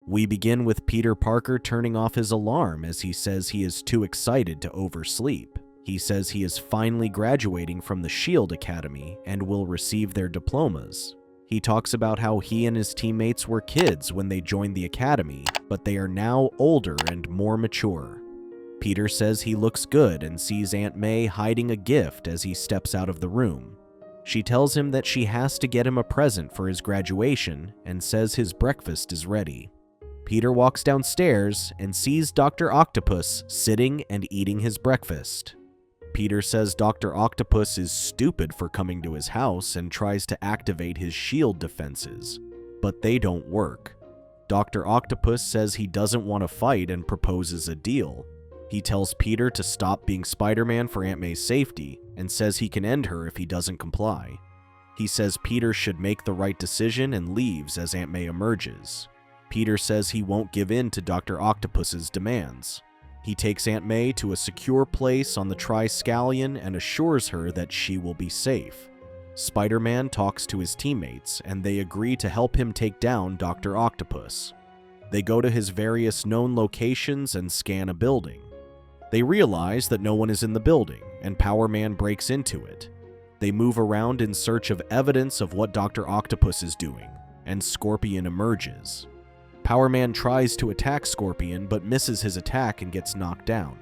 We begin with Peter Parker turning off his alarm as he says he is too excited to oversleep. He says he is finally graduating from the SHIELD Academy and will receive their diplomas. He talks about how he and his teammates were kids when they joined the academy, but they are now older and more mature. Peter says he looks good and sees Aunt May hiding a gift as he steps out of the room. She tells him that she has to get him a present for his graduation and says his breakfast is ready. Peter walks downstairs and sees Dr. Octopus sitting and eating his breakfast. Peter says Dr. Octopus is stupid for coming to his house and tries to activate his shield defenses, but they don't work. Dr. Octopus says he doesn't want to fight and proposes a deal. He tells Peter to stop being Spider-Man for Aunt May's safety and says he can end her if he doesn't comply. He says Peter should make the right decision and leaves as Aunt May emerges. Peter says he won't give in to Dr. Octopus's demands. He takes Aunt May to a secure place on the Tri-Scallion and assures her that she will be safe. Spider-Man talks to his teammates, and they agree to help him take down Dr. Octopus. They go to his various known locations and scan a building. They realize that no one is in the building, and Power Man breaks into it. They move around in search of evidence of what Dr. Octopus is doing, and Scorpion emerges. Power Man tries to attack Scorpion but misses his attack and gets knocked down.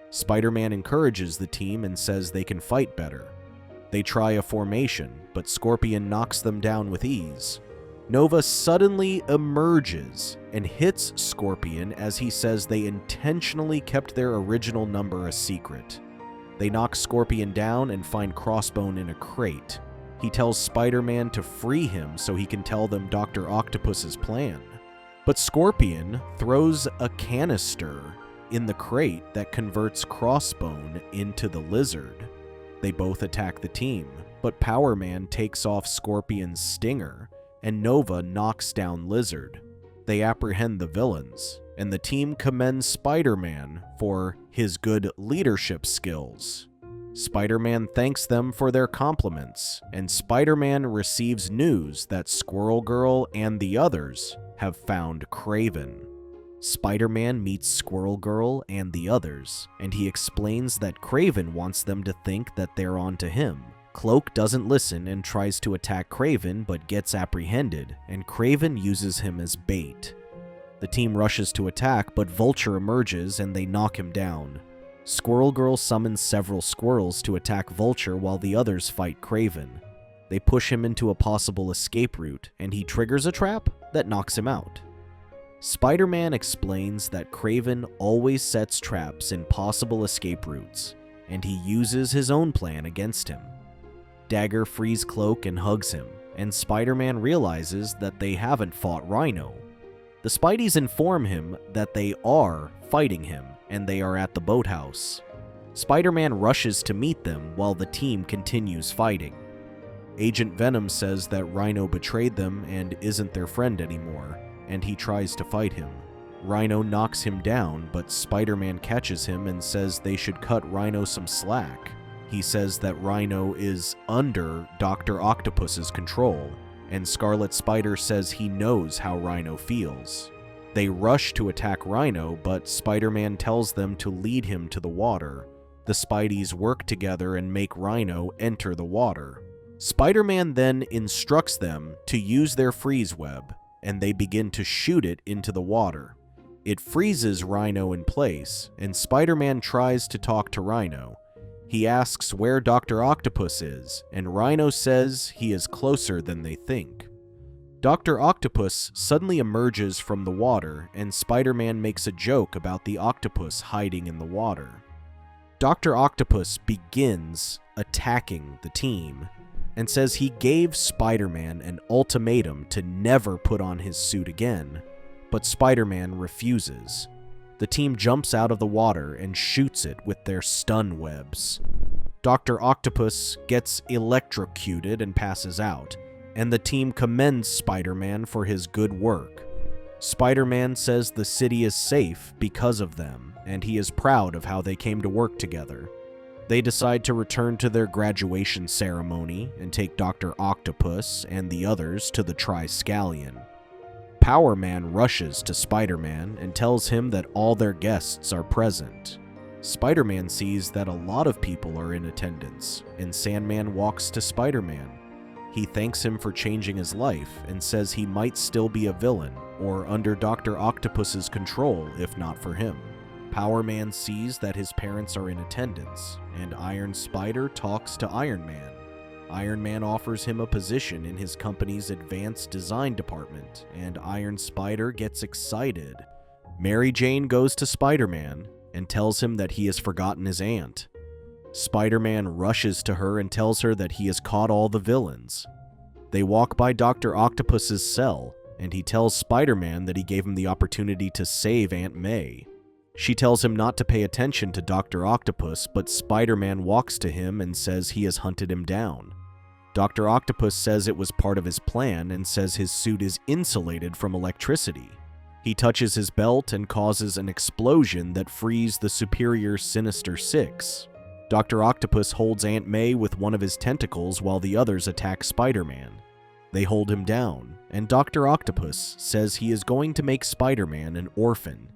Spider-Man encourages the team and says they can fight better. They try a formation, but Scorpion knocks them down with ease. Nova suddenly emerges and hits Scorpion as he says they intentionally kept their original number a secret. They knock Scorpion down and find Crossbone in a crate. He tells Spider-Man to free him so he can tell them Dr. Octopus's plan. But Scorpion throws a canister in the crate that converts Crossbone into the lizard. They both attack the team, but Power Man takes off Scorpion's stinger, and Nova knocks down Lizard. They apprehend the villains, and the team commends Spider-Man for his good leadership skills. Spider-Man thanks them for their compliments, and Spider-Man receives news that Squirrel Girl and the others have found Kraven. Spider-Man meets Squirrel Girl and the others, and he explains that Kraven wants them to think that they're on to him. Cloak doesn't listen and tries to attack Kraven but gets apprehended, and Kraven uses him as bait. The team rushes to attack, but Vulture emerges and they knock him down. Squirrel Girl summons several squirrels to attack Vulture while the others fight Kraven. They push him into a possible escape route, and he triggers a trap that knocks him out. Spider-Man explains that Kraven always sets traps in possible escape routes, and he uses his own plan against him. Dagger frees Cloak and hugs him, and Spider-Man realizes that they haven't fought Rhino. The Spideys inform him that they are fighting him, and they are at the boathouse. Spider-Man rushes to meet them while the team continues fighting. Agent Venom says that Rhino betrayed them and isn't their friend anymore, and he tries to fight him. Rhino knocks him down, but Spider-Man catches him and says they should cut Rhino some slack. He says that Rhino is under Dr. Octopus's control, and Scarlet Spider says he knows how Rhino feels. They rush to attack Rhino, but Spider-Man tells them to lead him to the water. The Spideys work together and make Rhino enter the water. Spider-Man then instructs them to use their freeze web, and they begin to shoot it into the water. It freezes Rhino in place, and Spider-Man tries to talk to Rhino. He asks where Dr. Octopus is, and Rhino says he is closer than they think. Dr. Octopus suddenly emerges from the water, and Spider-Man makes a joke about the octopus hiding in the water. Dr. Octopus begins attacking the team, and says he gave Spider-Man an ultimatum to never put on his suit again, but Spider-Man refuses. The team jumps out of the water and shoots it with their stun webs. Dr. Octopus gets electrocuted and passes out, and the team commends Spider-Man for his good work. Spider-Man says the city is safe because of them, and he is proud of how they came to work together. They decide to return to their graduation ceremony and take Dr. Octopus and the others to the Tri-Scallion. Power Man rushes to Spider-Man and tells him that all their guests are present. Spider-Man sees that a lot of people are in attendance, and Sandman walks to Spider-Man. He thanks him for changing his life and says he might still be a villain or under Dr. Octopus's control if not for him. Power Man sees that his parents are in attendance, and Iron Spider talks to Iron Man. Iron Man offers him a position in his company's advanced design department, and Iron Spider gets excited. Mary Jane goes to Spider-Man and tells him that he has forgotten his aunt. Spider-Man rushes to her and tells her that he has caught all the villains. They walk by Dr. Octopus's cell, and he tells Spider-Man that he gave him the opportunity to save Aunt May. She tells him not to pay attention to Dr. Octopus, but Spider-Man walks to him and says he has hunted him down. Dr. Octopus says it was part of his plan and says his suit is insulated from electricity. He touches his belt and causes an explosion that frees the superior Sinister Six. Dr. Octopus holds Aunt May with one of his tentacles while the others attack Spider-Man. They hold him down, and Dr. Octopus says he is going to make Spider-Man an orphan.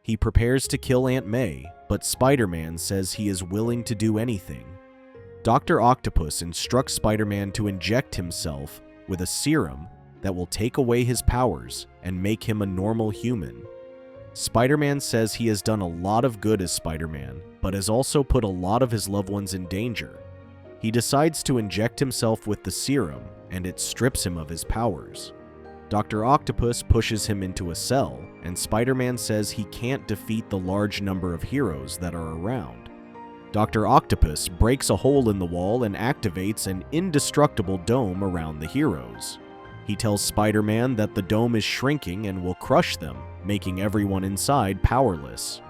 He prepares to kill Aunt May, but Spider-Man says he is willing to do anything. Dr. Octopus instructs Spider-Man to inject himself with a serum that will take away his powers and make him a normal human. Spider-Man says he has done a lot of good as Spider-Man, but has also put a lot of his loved ones in danger. He decides to inject himself with the serum, and it strips him of his powers. Dr. Octopus pushes him into a cell, and Spider-Man says he can't defeat the large number of heroes that are around. Dr. Octopus breaks a hole in the wall and activates an indestructible dome around the heroes. He tells Spider-Man that the dome is shrinking and will crush them, making everyone inside powerless.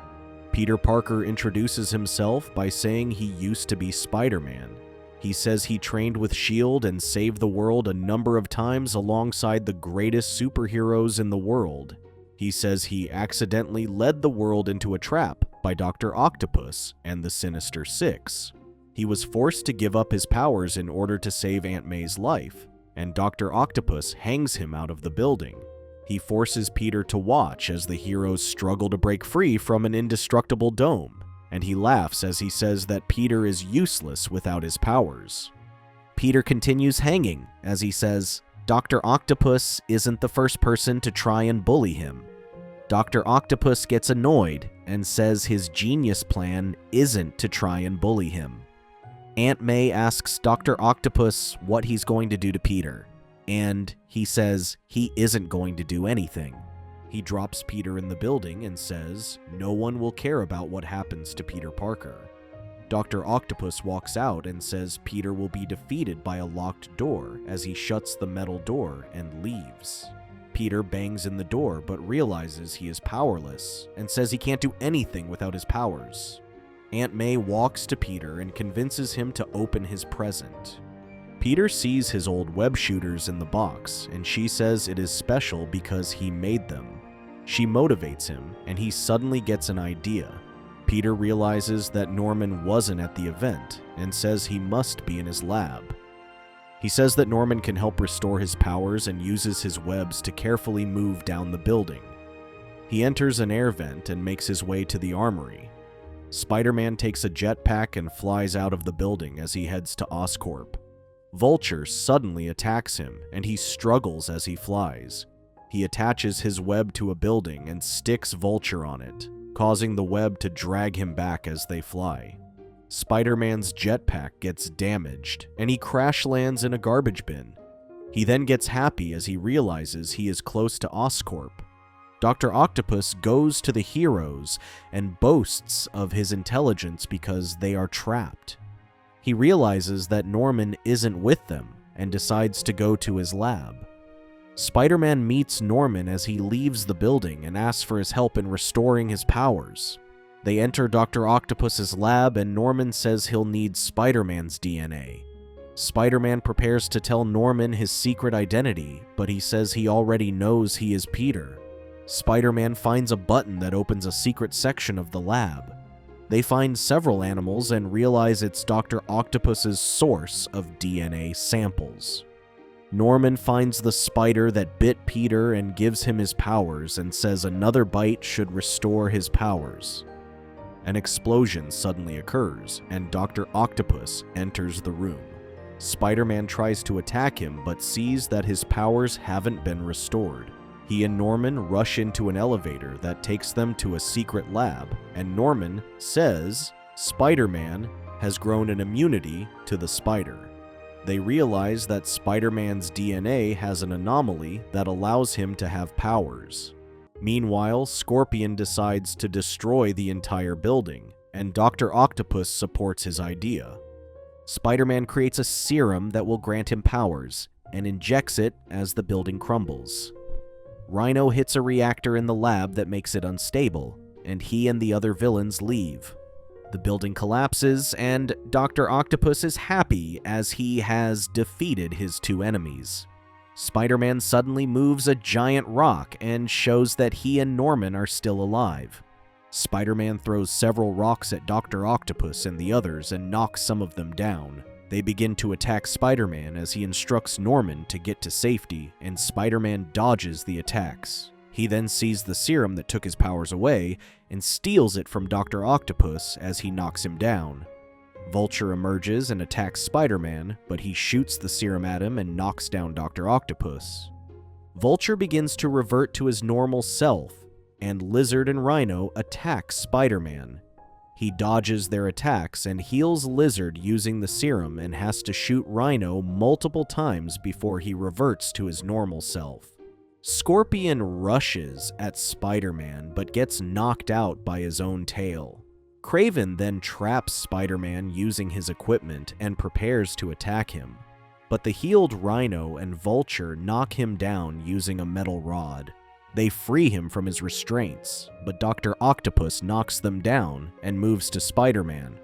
Peter Parker introduces himself by saying he used to be Spider-Man. He says he trained with S.H.I.E.L.D. and saved the world a number of times alongside the greatest superheroes in the world. He says he accidentally led the world into a trap by Dr. Octopus and the Sinister Six. He was forced to give up his powers in order to save Aunt May's life, and Dr. Octopus hangs him out of the building. He forces Peter to watch as the heroes struggle to break free from an indestructible dome, and he laughs as he says that Peter is useless without his powers. Peter continues hanging as he says, Dr. Octopus isn't the first person to try and bully him. Dr. Octopus gets annoyed and says his genius plan isn't to try and bully him. Aunt May asks Dr. Octopus what he's going to do to Peter, and he says he isn't going to do anything. He drops Peter in the building and says no one will care about what happens to Peter Parker. Dr. Octopus walks out and says Peter will be defeated by a locked door as he shuts the metal door and leaves. Peter bangs in the door but realizes he is powerless and says he can't do anything without his powers. Aunt May walks to Peter and convinces him to open his present. Peter sees his old web shooters in the box, and she says it is special because he made them. She motivates him, and he suddenly gets an idea. Peter realizes that Norman wasn't at the event, and says he must be in his lab. He says that Norman can help restore his powers and uses his webs to carefully move down the building. He enters an air vent and makes his way to the armory. Spider-Man takes a jetpack and flies out of the building as he heads to Oscorp. Vulture suddenly attacks him, and he struggles as he flies. He attaches his web to a building and sticks Vulture on it, causing the web to drag him back as they fly. Spider-Man's jetpack gets damaged, and he crash lands in a garbage bin. He then gets happy as he realizes he is close to Oscorp. Dr. Octopus goes to the heroes and boasts of his intelligence because they are trapped. He realizes that Norman isn't with them and decides to go to his lab. Spider-Man meets Norman as he leaves the building and asks for his help in restoring his powers. They enter Dr. Octopus's lab and Norman says he'll need Spider-Man's DNA. Spider-Man prepares to tell Norman his secret identity, but he says he already knows he is Peter. Spider-Man finds a button that opens a secret section of the lab. They find several animals and realize it's Dr. Octopus's source of DNA samples. Norman finds the spider that bit Peter and gives him his powers and says another bite should restore his powers. An explosion suddenly occurs, and Dr. Octopus enters the room. Spider-Man tries to attack him, but sees that his powers haven't been restored. He and Norman rush into an elevator that takes them to a secret lab, and Norman says Spider-Man has grown an immunity to the spider. They realize that Spider-Man's DNA has an anomaly that allows him to have powers. Meanwhile, Scorpion decides to destroy the entire building, and Dr. Octopus supports his idea. Spider-Man creates a serum that will grant him powers, and injects it as the building crumbles. Rhino hits a reactor in the lab that makes it unstable, and he and the other villains leave. The building collapses, and Dr. Octopus is happy as he has defeated his two enemies. Spider-Man suddenly moves a giant rock and shows that he and Norman are still alive. Spider-Man throws several rocks at Dr. Octopus and the others and knocks some of them down. They begin to attack Spider-Man as he instructs Norman to get to safety, and Spider-Man dodges the attacks. He then sees the serum that took his powers away and steals it from Dr. Octopus as he knocks him down. Vulture emerges and attacks Spider-Man, but he shoots the serum at him and knocks down Dr. Octopus. Vulture begins to revert to his normal self, and Lizard and Rhino attack Spider-Man. He dodges their attacks and heals Lizard using the serum and has to shoot Rhino multiple times before he reverts to his normal self. Scorpion rushes at Spider-Man but gets knocked out by his own tail. Kraven then traps Spider-Man using his equipment and prepares to attack him. But the healed Rhino and Vulture knock him down using a metal rod. They free him from his restraints, but Dr. Octopus knocks them down and moves to Spider-Man.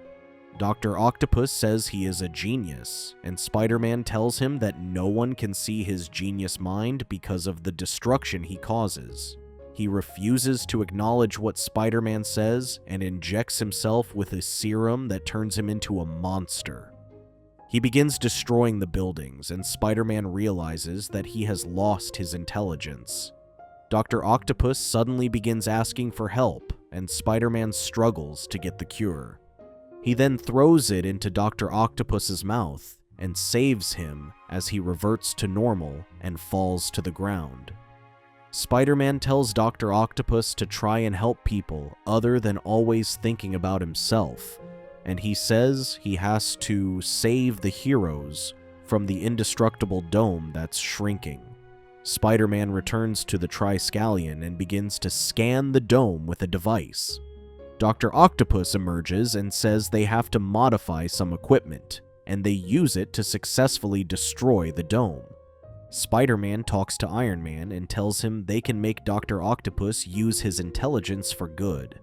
Dr. Octopus says he is a genius, and Spider-Man tells him that no one can see his genius mind because of the destruction he causes. He refuses to acknowledge what Spider-Man says and injects himself with a serum that turns him into a monster. He begins destroying the buildings, and Spider-Man realizes that he has lost his intelligence. Dr. Octopus suddenly begins asking for help, and Spider-Man struggles to get the cure. He then throws it into Dr. Octopus's mouth and saves him as he reverts to normal and falls to the ground. Spider-Man tells Dr. Octopus to try and help people other than always thinking about himself, and he says he has to save the heroes from the indestructible dome that's shrinking. Spider-Man returns to the Triskelion and begins to scan the dome with a device. Dr. Octopus emerges and says they have to modify some equipment, and they use it to successfully destroy the dome. Spider-Man talks to Iron Man and tells him they can make Dr. Octopus use his intelligence for good.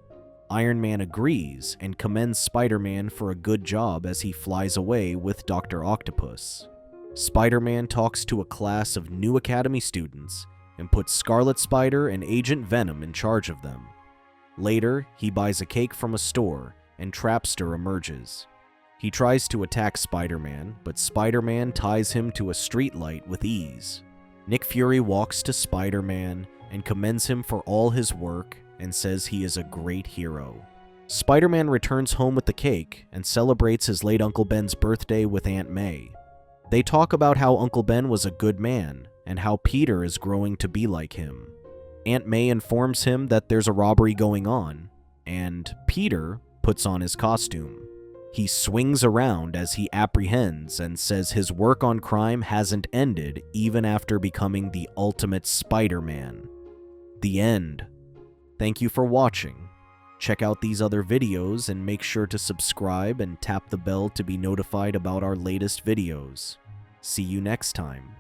Iron Man agrees and commends Spider-Man for a good job as he flies away with Dr. Octopus. Spider-Man talks to a class of new Academy students and puts Scarlet Spider and Agent Venom in charge of them. Later, he buys a cake from a store, and Trapster emerges. He tries to attack Spider-Man, but Spider-Man ties him to a streetlight with ease. Nick Fury walks to Spider-Man and commends him for all his work and says he is a great hero. Spider-Man returns home with the cake and celebrates his late Uncle Ben's birthday with Aunt May. They talk about how Uncle Ben was a good man and how Peter is growing to be like him. Aunt May informs him that there's a robbery going on, and Peter puts on his costume. He swings around as he apprehends and says his work on crime hasn't ended even after becoming the ultimate Spider-Man. The end. Thank you for watching. Check out these other videos and make sure to subscribe and tap the bell to be notified about our latest videos. See you next time.